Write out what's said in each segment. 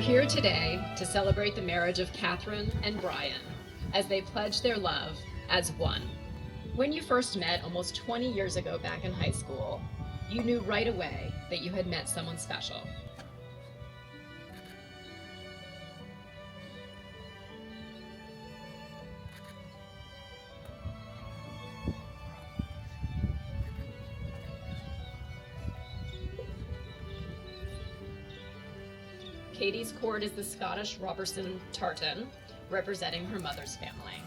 here today to celebrate the marriage of Catherine and Brian as they pledge their love as one. When you first met almost 20 years ago back in high school, you knew right away that you had met someone special. Katie's court is the Scottish Robertson tartan, representing her mother's family.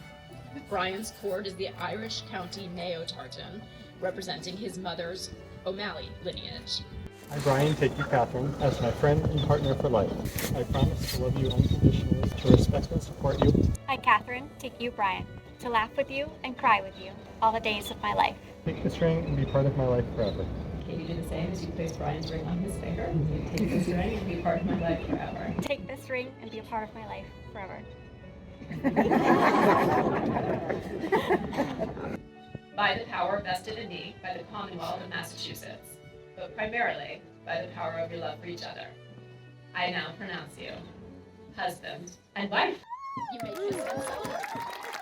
Brian's court is the Irish County Mayo tartan, representing his mother's O'Malley lineage. I, Brian, take you, Catherine, as my friend and partner for life. I promise to love you unconditionally, to respect and support you. I, Catherine, take you, Brian, to laugh with you and cry with you all the days of my life. Take this ring and be part of my life forever. Katie do the same as you place Brian's ring on his finger. Take this ring and be part of my life forever. Take this ring and be a part of my life forever. By the power vested in me by the Commonwealth of Massachusetts, but primarily by the power of your love for each other, I now pronounce you husband and wife. You may kiss and celebrate.